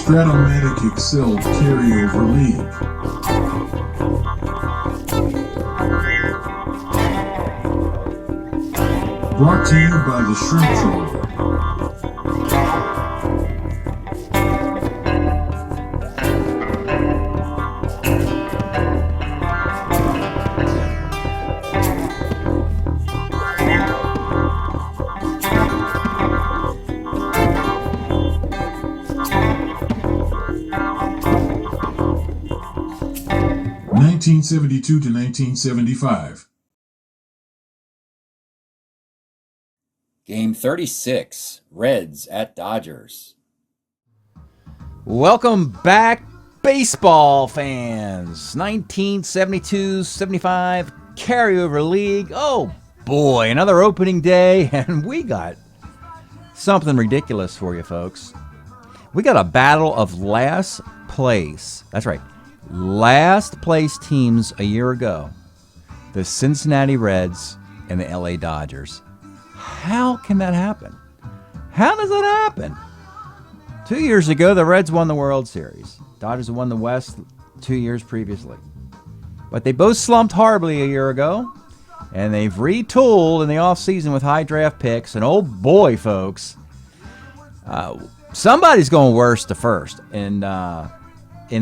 Strat-O-Matic Excel Carryover League. Brought to you by the Shrimp Troller. 1972 to 1975. Game 36, Reds at Dodgers. Welcome back, baseball fans. 1972-75 carryover league. Oh boy, another opening day, and we got something ridiculous for you folks. We got a battle of last place. That's right. Last place teams a year ago. The Cincinnati Reds and the LA Dodgers. How can that happen? How does that happen? 2 years ago, the Reds won the World Series. Dodgers won the West 2 years previously. But they both slumped horribly a year ago, and they've retooled in the offseason with high draft picks. And oh boy, folks, somebody's going worse to first in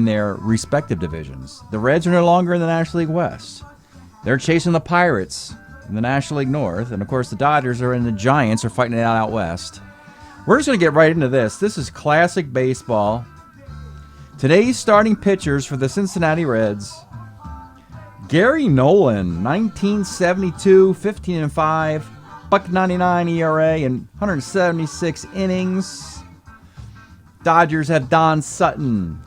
their respective divisions. The Reds are no longer in the National League West. They're chasing the Pirates in the National League North. And, of course, the Dodgers are in the Giants are fighting it out west. We're just going to get right into this. This is classic baseball. Today's starting pitchers for the Cincinnati Reds. Gary Nolan, 1972, 15-5, $1.99 ERA and 176 innings. Dodgers have Don Sutton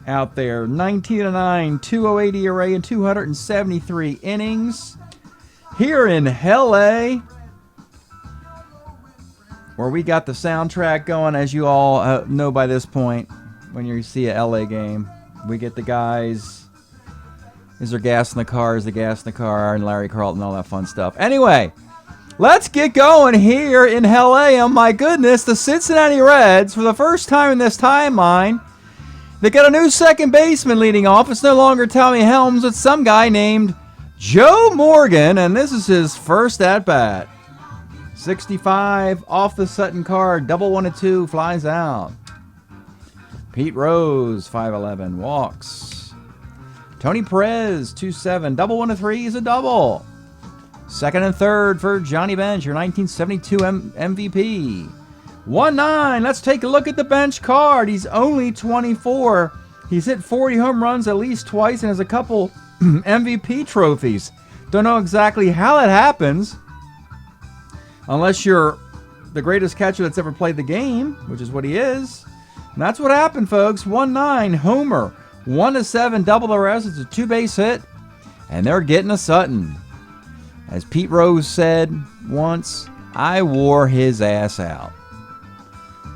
out there, 19-9, 208 ERA and 273 innings. Here in LA, where we got the soundtrack going, as you all know by this point, when you see a LA game, we get the guys, is there gas in the car, is there gas in the car, and Larry Carlton, all that fun stuff. Anyway, let's get going here in LA. Oh my goodness, the Cincinnati Reds, for the first time in this timeline, they got a new second baseman leading off. It's no longer Tommy Helms, it's some guy named Joe Morgan, and this is his first at-bat. 65 off the Sutton card, double 1-2, flies out. Pete Rose, 5'11", walks. Tony Perez, 2-7, double 1-3 is a double. Second and third for Johnny Bench, your 1972 MVP. 1-9, let's take a look at the bench card. He's only 24. He's hit 40 home runs at least twice and has a couple MVP trophies. Don't know exactly how that happens, unless you're the greatest catcher that's ever played the game, which is what he is. And that's what happened, folks. 1-9, homer. 1-7, double the rest. It's a two-base hit, and they're getting a Sutton. As Pete Rose said once, I wore his ass out.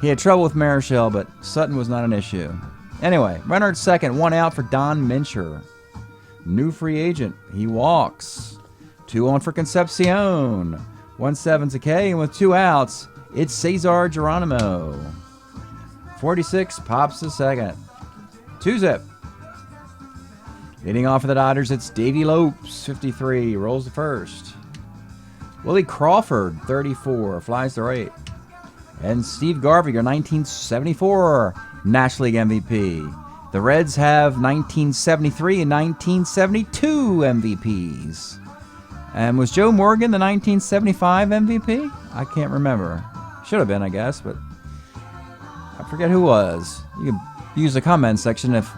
He had trouble with Marichal, but Sutton was not an issue. Anyway, runner at second, one out for Don Mincher. New free agent. He walks. 2 on for Concepcion. 1-7's a K, and with 2 outs, it's Cesar Geronimo. 46 pops the second. 2-zip. Leading off for the Dodgers, it's Davey Lopes, 53, rolls the first. Willie Crawford, 34, flies to right. And Steve Garvey, your 1974 National League MVP. The Reds have 1973 and 1972 MVPs. And was Joe Morgan the 1975 MVP? I can't remember. Should have been, I guess, but I forget who was. You can use the comment section if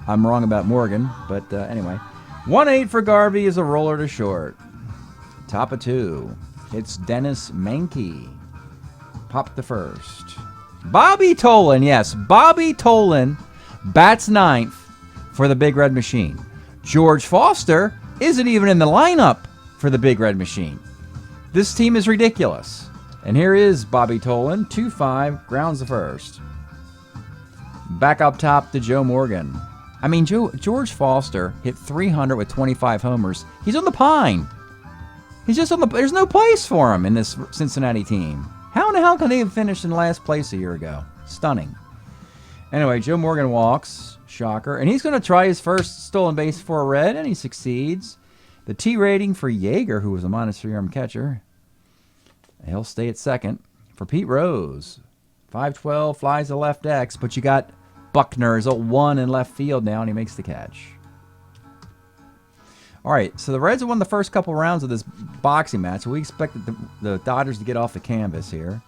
I'm wrong about Morgan. But anyway, 1-8 for Garvey is a roller to short. Top of 2. It's Dennis Mankey. Popped the first. Bobby Tolan, yes, Bobby Tolan bats ninth for the Big Red Machine. George Foster isn't even in the lineup for the Big Red Machine. This team is ridiculous. And here is Bobby Tolan, 2-5, grounds the first. Back up top to Joe Morgan. I mean, George Foster hit 300 with 25 homers. He's on the pine. He's just on the. There's no place for him in this Cincinnati team. How in the hell can they have finished in last place a year ago? Stunning. Anyway, Joe Morgan walks. Shocker. And he's going to try his first stolen base for a red, and he succeeds. The T rating for Yeager, who was a -3 arm catcher. He'll stay at second. For Pete Rose, 512 flies to left X, but you got Buckner is a 1 in left field now, and he makes the catch. All right, so the Reds have won the first couple rounds of this boxing match, so we expect the Dodgers to get off the canvas here.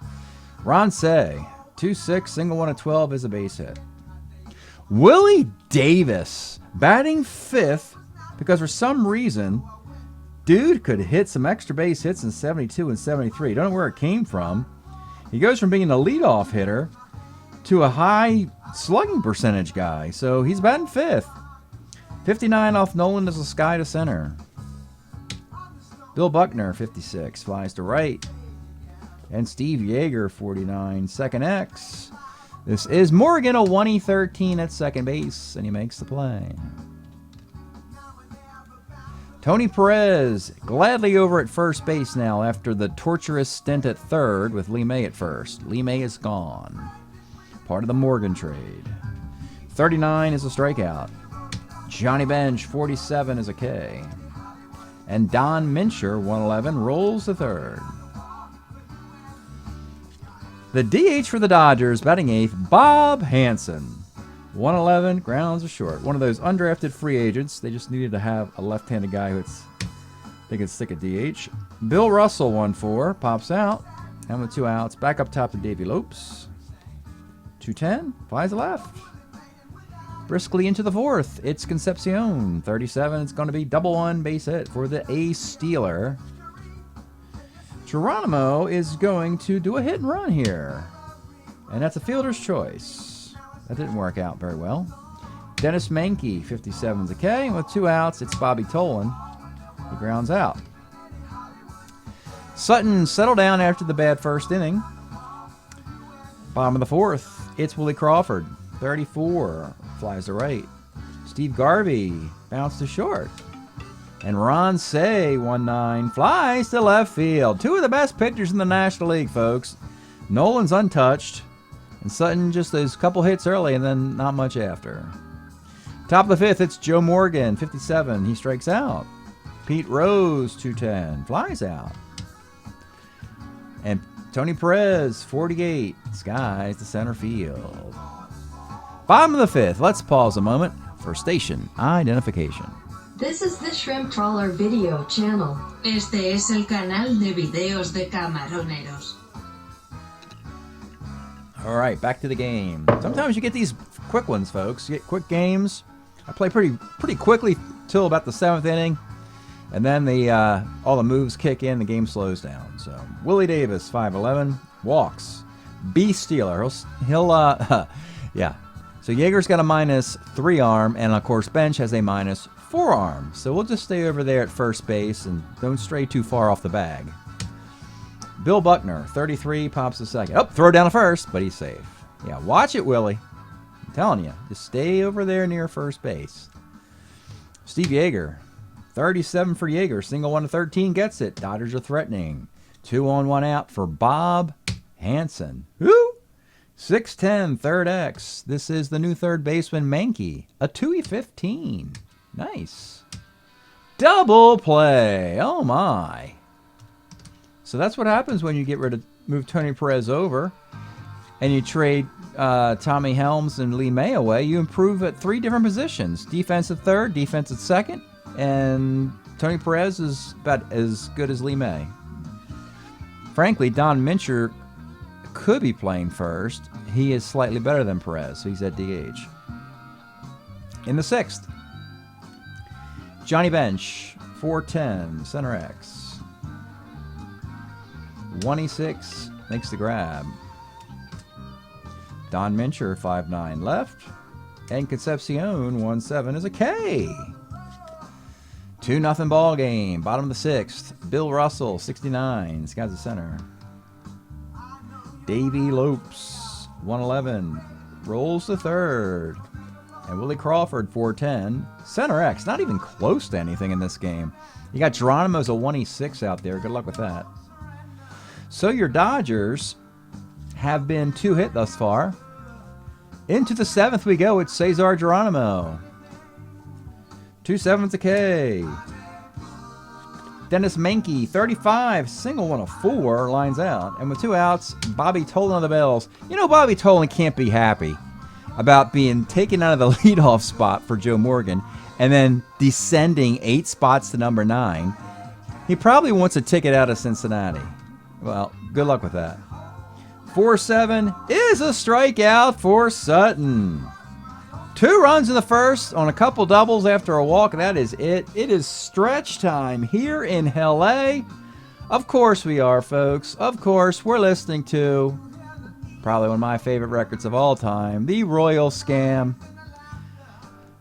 Ron Say, 2-6, single 1 of 12 is a base hit. Willie Davis, batting 5th, because for some reason, dude could hit some extra base hits in 72 and 73. Don't know where it came from. He goes from being a leadoff hitter to a high slugging percentage guy, so he's batting 5th. 59 off Nolan as a sky to center. Bill Buckner, 56, flies to right. And Steve Yeager, 49, second X. This is Morgan, a 1-13 at second base, and he makes the play. Tony Perez, gladly over at first base now after the torturous stint at third with Lee May at first. Lee May is gone. Part of the Morgan trade. 39 is a strikeout. Johnny Bench, 47 is a K. And Don Mincher, 111, rolls to third. The DH for the Dodgers, batting 8th, Bob Hansen. 111, grounds are short. One of those undrafted free agents. They just needed to have a left-handed guy they could stick a DH. Bill Russell, 1-4, pops out. And with 2 outs, back up top to Davey Lopes. 210, flies left. Briskly into the 4th, it's Concepcion. 37, it's going to be double 1 base hit for the Ace Stealer. Geronimo is going to do a hit and run here. And that's a fielder's choice. That didn't work out very well. Dennis Mankey, 57 is a K. And with 2 outs, it's Bobby Tolan. He grounds out. Sutton settled down after the bad first inning. Bottom of the 4th, it's Willie Crawford. 34, flies to right. Steve Garvey bounced to short. And Ron Say, 1-9, flies to left field. 2 of the best pitchers in the National League, folks. Nolan's untouched. And Sutton just those couple hits early and then not much after. Top of the 5th, it's Joe Morgan, 57. He strikes out. Pete Rose, 210, flies out. And Tony Perez, 48, skies to center field. Bottom of the 5th, let's pause a moment for station identification. This is the Shrimp Trawler video channel. Este es el canal de videos de camaroneros. All right, back to the game. Sometimes you get these quick ones, folks. You get quick games. I play pretty quickly till about the 7th inning, and then all the moves kick in. The game slows down. So Willie Davis, 5'11", walks. B Stealer. He'll yeah. So Yeager's got a -3 arm, and of course Bench has a -4 arm. So we'll just stay over there at first base and don't stray too far off the bag. Bill Buckner, 33, pops to second. Oh, throw down to first, but he's safe. Yeah, watch it, Willie. I'm telling you, just stay over there near first base. Steve Yeager, 37 for Yeager. Single 1 to 13 gets it. Dodgers are threatening. 2 on, 1 out for Bob Hansen. Who? 6'10", third X. This is the new third baseman, Mankey. A 2-15. Nice. Double play. Oh, my. So that's what happens when you move Tony Perez over and you trade Tommy Helms and Lee May away. You improve at 3 different positions. Defense at third, defense at second, and Tony Perez is about as good as Lee May. Frankly, Don Mincher could be playing first. He is slightly better than Perez, so he's at DH. In the 6th, Johnny Bench, 4'10", center X. 1-6 makes the grab. Don Mincher, 5'9", left. And Concepcion, 1-7 is a K. 2-0 ball game. Bottom of the 6th. Bill Russell, 69. Skies the center. Davey Lopes, 111. Rolls to third. And Willie Crawford, 410. Center X, not even close to anything in this game. You got Geronimo's a 1-6 out there. Good luck with that. So your Dodgers have been 2 hit thus far. Into the 7th we go. It's Cesar Geronimo. 2 7s a K. Dennis Mankey, 35, single 1 of 4, lines out. And with 2 outs, Bobby Tolan on the bells. You know, Bobby Tolan can't be happy about being taken out of the leadoff spot for Joe Morgan and then descending 8 spots to number 9. He probably wants a ticket out of Cincinnati. Well, good luck with that. 4-7 is a strikeout for Sutton. 2 runs in the first on a couple doubles after a walk. That is it. It is stretch time here in LA. Of course we are, folks. Of course, we're listening to probably one of my favorite records of all time, The Royal Scam.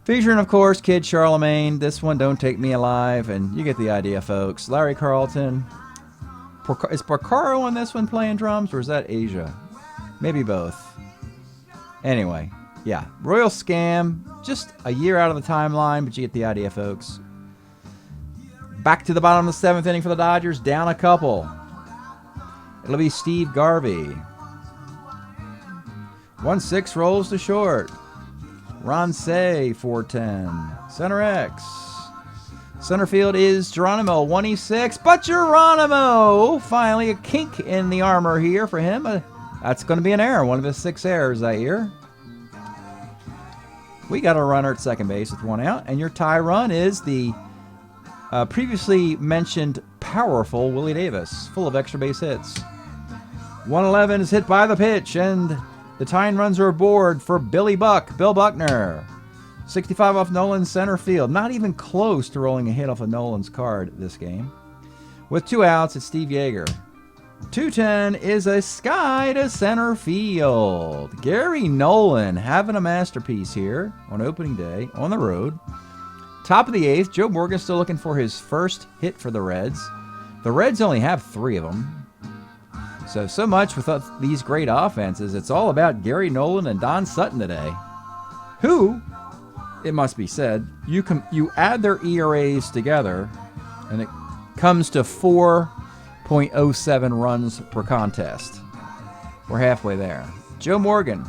Featuring, of course, Kid Charlemagne. This one, Don't Take Me Alive. And you get the idea, folks. Larry Carlton. Is Porcaro on this one playing drums, or is that Asia? Maybe both. Anyway, yeah. Royal Scam. Just a year out of the timeline, but you get the idea, folks. Back to the bottom of the 7th inning for the Dodgers. Down a couple. It'll be Steve Garvey. 1-6 rolls to short. Ron Say, 4-10. Center X. Center field is Geronimo, 1-6. But Geronimo, finally a kink in the armor here for him. That's going to be an error. One of his 6 errors that year. We got a runner at second base with 1 out. And your tie run is the previously mentioned powerful Willie Davis, full of extra base hits. 111 is hit by the pitch, and the tying runs are aboard for Bill Buckner. 65 off Nolan's center field. Not even close to rolling a hit off of Nolan's card this game. With 2 outs, it's Steve Yeager. 210 is a sky to center field. Gary Nolan having a masterpiece here on opening day on the road. Top of the 8th, Joe Morgan still looking for his first hit for the Reds. The Reds only have 3 of them. So much with these great offenses, it's all about Gary Nolan and Don Sutton today. Who, it must be said, you add their ERAs together, and it comes to 4.07 runs per contest. We're halfway there. Joe Morgan,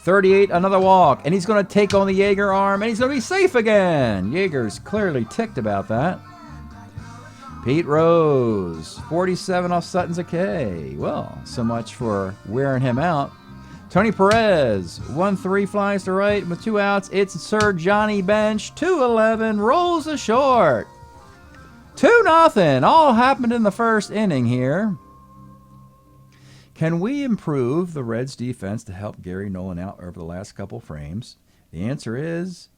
38, another walk, and he's going to take on the Yeager arm, and he's going to be safe again. Yeager's clearly ticked about that. Pete Rose, 47 off Sutton's a K. Well, so much for wearing him out. Tony Perez, 1-3 flies to right with 2 outs. It's Sir Johnny Bench, 2-11, rolls to short. 2-0. All happened in the first inning here. Can we improve the Reds' defense to help Gary Nolan out over the last couple frames? The answer is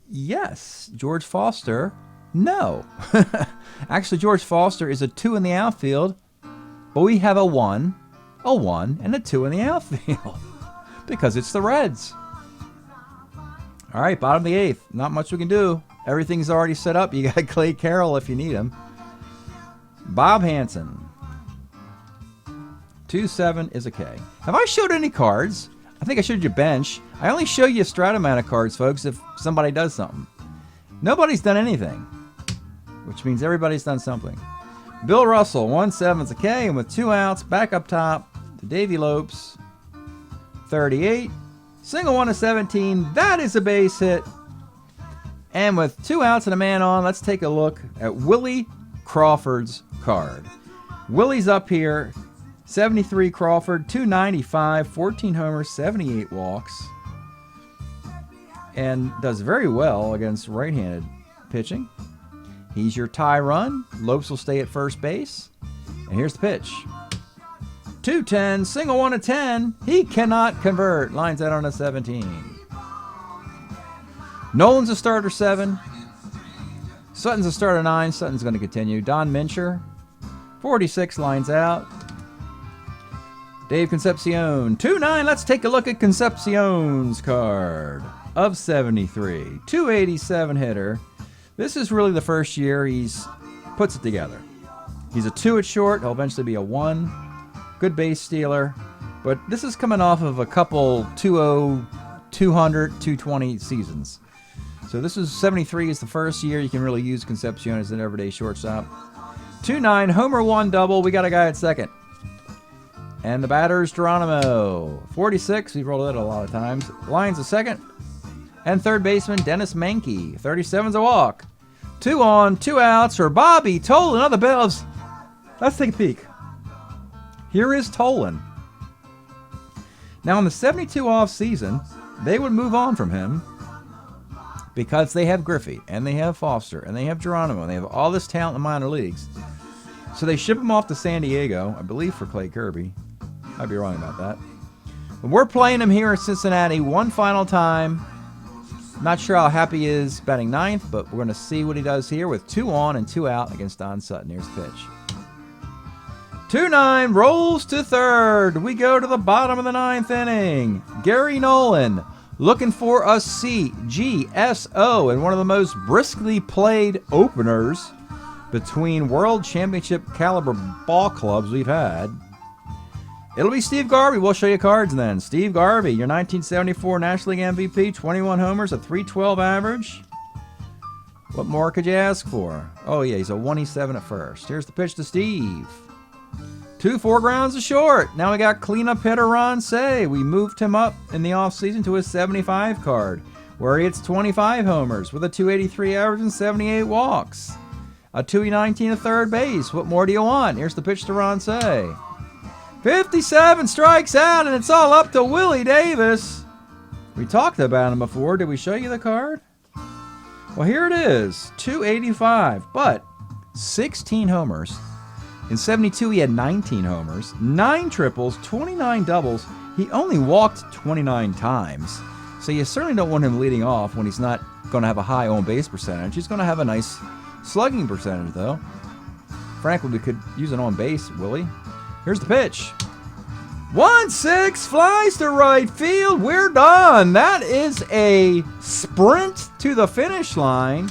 yes. George Foster, no. Actually, George Foster is a 2 in the outfield, but we have a 1, and a 2 in the outfield because it's the Reds. All right, bottom of the 8th. Not much we can do. Everything's already set up. You got Clay Carroll if you need him. Bob Hansen. 2-7 is a K. Have I showed any cards? I think I showed you bench. I only show you Strat-O-Matic cards, folks, if somebody does something. Nobody's done anything, which means everybody's done something. Bill Russell, 1-7 is a K, and with 2 outs, back up top to Davey Lopes, 38. Single 1 to 17. That is a base hit. And with 2 outs and a man on, let's take a look at Willie Crawford's card. Willie's up here. 73 Crawford, 295, 14 homers, 78 walks. And does very well against right-handed pitching. He's your tie run. Lopes will stay at first base. And here's the pitch. 210, single 1 to 10. He cannot convert. Lines out on a 17. Nolan's a starter 7. Sutton's a starter 9. Sutton's going to continue. Don Mincher, 46, lines out. Dave Concepcion, 2-9. Let's take a look at Concepcion's card of 73. 287 hitter. This is really the first year he's puts it together. He's a 2 at short. He'll eventually be a 1. Good base stealer. But this is coming off of a couple 2-0, 200, 220 seasons. So this is 73 is the first year you can really use Concepcion as an everyday shortstop. 2-9, homer 1 double. We got a guy at second. And the batter's Geronimo. 46, we've rolled it a lot of times. Lions a second. And third baseman Dennis Mankey. 37's a walk. 2 on, 2 outs for Bobby Tolan. Other bells. Let's take a peek. Here is Tolan. Now in the 72 off season, they would move on from him because they have Griffey and they have Foster and they have Geronimo and they have all this talent in the minor leagues. So they ship him off to San Diego, I believe, for Clay Kirby. Might be wrong about that. But we're playing him here in Cincinnati one final time. Not sure how happy he is batting ninth, but we're going to see what he does here with 2 on and 2 out against Don Sutton. Here's the pitch. 2-9 rolls to third. We go to the bottom of the 9th inning. Gary Nolan looking for a CGSO in one of the most briskly played openers between World Championship caliber ball clubs we've had. It'll be Steve Garvey. We'll show you cards then. Steve Garvey, your 1974 National League MVP, 21 homers, a .312 average. What more could you ask for? Oh, yeah, he's a 1-7 at first. Here's the pitch to Steve. 2 foregrounds to short. Now we got cleanup hitter Ron Say. We moved him up in the offseason to his 75 card, where he hits 25 homers with a .283 average and 78 walks. A .219 at third base. What more do you want? Here's the pitch to Ron Say. 57 strikes out, and it's all up to Willie Davis. We talked about him before. Did we show you the card? Well, here it is. .285, but 16 homers. In 72, he had 19 homers, 9 triples, 29 doubles. He only walked 29 times. So you certainly don't want him leading off when he's not going to have a high on-base percentage. He's going to have a nice slugging percentage, though. Frankly, we could use an on-base, Willie. Here's the pitch. 1-6 flies to right field. We're done. That is a sprint to the finish line.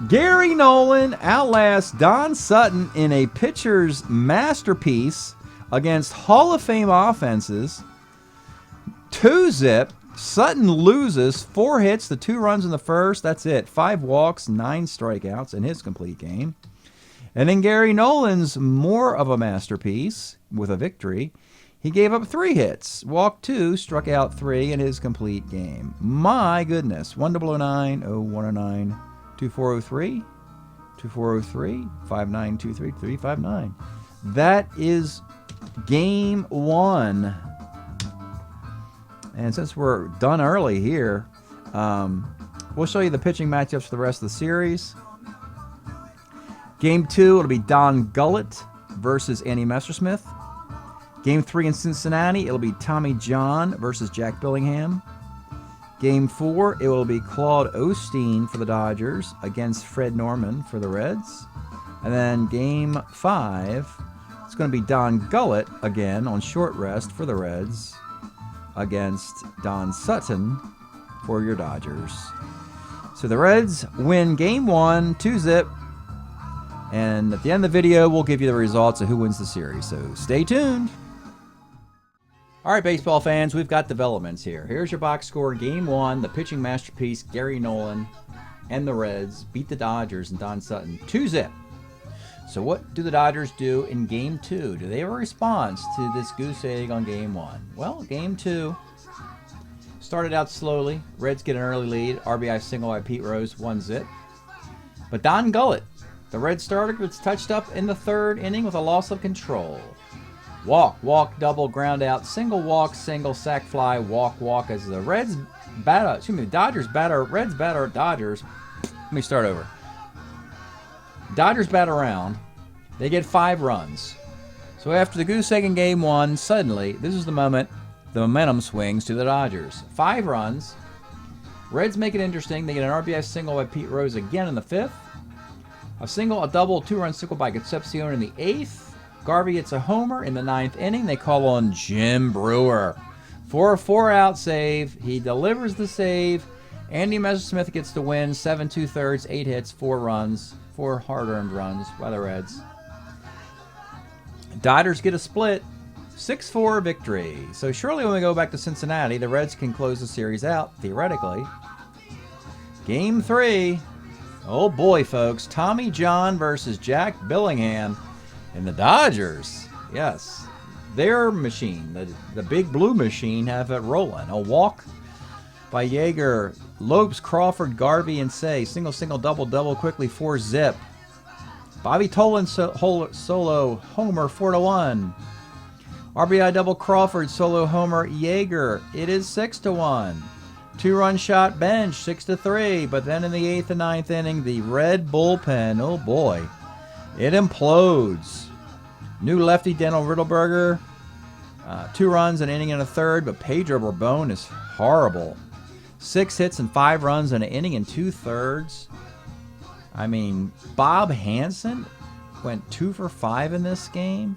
Gary Nolan outlasts Don Sutton in a pitcher's masterpiece against Hall of Fame offenses. 2-zip. Sutton loses 4 hits to 2 runs in the first. That's it. 5 walks, 9 strikeouts in his complete game. And then Gary Nolan's more of a masterpiece with a victory. He gave up 3 hits, walked 2, struck out 3 in his complete game. My goodness. 1-009, 0109, 2403, 2403, 5923, 359. That is game 1. And since we're done early here, we'll show you the pitching matchups for the rest of the series. Game 2, it'll be Don Gullett versus Andy Messersmith. Game 3 in Cincinnati, it'll be Tommy John versus Jack Billingham. Game 4, it will be Claude Osteen for the Dodgers against Fred Norman for the Reds. And then Game 5, it's going to be Don Gullett again on short rest for the Reds against Don Sutton for your Dodgers. So the Reds win Game 1, 2-zip. And at the end of the video, we'll give you the results of who wins the series. So stay tuned. All right, baseball fans, we've got developments here. Here's your box score. Game 1, the pitching masterpiece, Gary Nolan and the Reds beat the Dodgers and Don Sutton 2-zip. So what do the Dodgers do in Game 2? Do they have a response to this goose egg on Game 1? Well, Game 2 started out slowly. Reds get an early lead. RBI single by Pete Rose, 1-zip. But Don Gullett, the Red starter, gets touched up in the 3rd inning with a loss of control. Walk, walk, double, ground out, single walk, single, sac fly, walk, walk as the Reds batter, Dodgers batter, Reds batter, Dodgers. Let me start over. Dodgers bat around. They get 5 runs. So after the goose egg in Game 1, suddenly, this is the moment the momentum swings to the Dodgers. 5 runs. Reds make it interesting. They get an RBI single by Pete Rose again in the 5th. A single, a double, 2-run single by Concepcion in the 8th. Garvey gets a homer in the 9th inning. They call on Jim Brewer for a 4-out save. He delivers the save. Andy Messersmith gets the win, 7 2/3, 8 hits, 4 runs, 4 hard-earned runs by the Reds. Dodgers get a split, 6-4 victory. So surely when we go back to Cincinnati, the Reds can close the series out, theoretically. Game 3. Oh boy, folks. Tommy John versus Jack Billingham. And the Dodgers, yes, their machine, the big blue machine, have it rolling. A walk by Yeager. Lopes, Crawford, Garvey, and Say. Single, single, double, double, quickly 4-zip. Bobby Tolan solo homer 4-1. RBI double Crawford, solo homer Yeager. It is 6-1. 2-run shot bench, 6-3. But then in the 8th and 9th inning, the Red bullpen, oh boy, it implodes. New lefty Daniel Riddleberger, 2 runs, an inning and a third, but Pedro Borbon is horrible. 6 hits and 5 runs in an inning and 2/3. I mean, Bob Hansen went 2 for 5 in this game.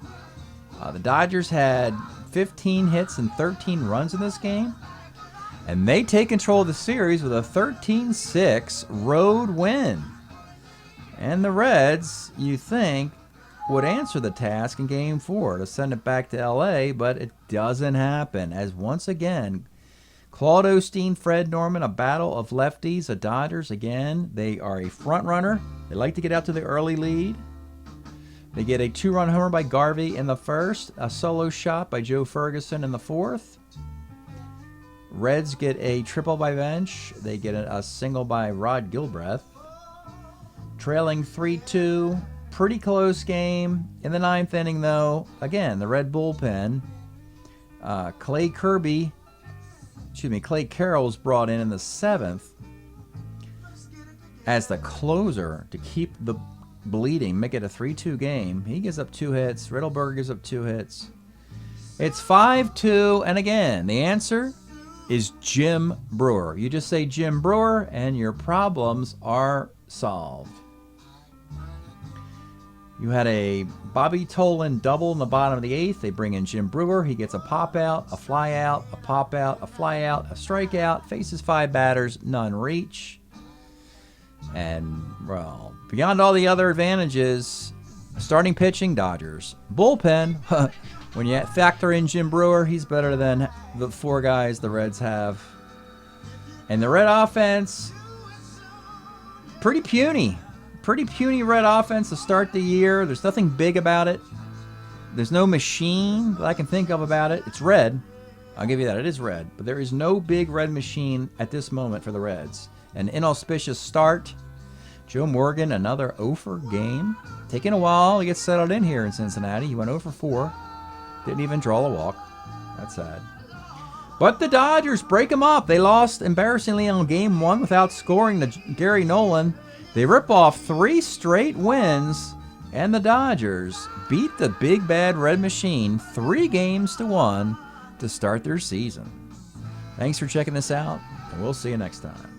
The Dodgers had 15 hits and 13 runs in this game. And they take control of the series with a 13-6 road win. And the Reds, you think, would answer the task in Game 4 to send it back to L.A., but it doesn't happen, as once again, Claude Osteen, Fred Norman, a battle of lefties. The Dodgers, again, they are a front runner. They like to get out to the early lead. They get a 2-run homer by Garvey in the first, a solo shot by Joe Ferguson in the fourth. Reds get a triple by Bench. They get a single by Rod Gilbreth. Trailing 3-2. Pretty close game. In the 9th inning, though, again, the Red bullpen. Clay Carroll was brought in the 7th as the closer to keep the bleeding, make it a 3-2 game. He gives up 2 hits. Riddleberger gives up 2 hits. It's 5-2, and again, the answer is Jim Brewer. You just say Jim Brewer, and your problems are solved. You had a Bobby Tolan double in the bottom of the 8th. They bring in Jim Brewer. He gets a pop out, a fly out, a pop out, a fly out, a strikeout, faces 5 batters, none reach. And, well, beyond all the other advantages, starting pitching, Dodgers. Bullpen, when you factor in Jim Brewer, he's better than the 4 guys the Reds have. And the Red offense, pretty puny. Pretty puny Red offense to start the year. There's nothing big about it. There's no machine that I can think of about it. It's red. I'll give you that. It is red. But there is no big red machine at this moment for the Reds. An inauspicious start. Joe Morgan, another 0-for game. Taking a while to get settled in here in Cincinnati. He went 0 for 4. Didn't even draw a walk. That's sad. But the Dodgers break them up. They lost embarrassingly on Game 1 without scoring to Gary Nolan. They rip off 3 straight wins, and the Dodgers beat the big bad Red Machine 3-1 to start their season. Thanks for checking this out, and we'll see you next time.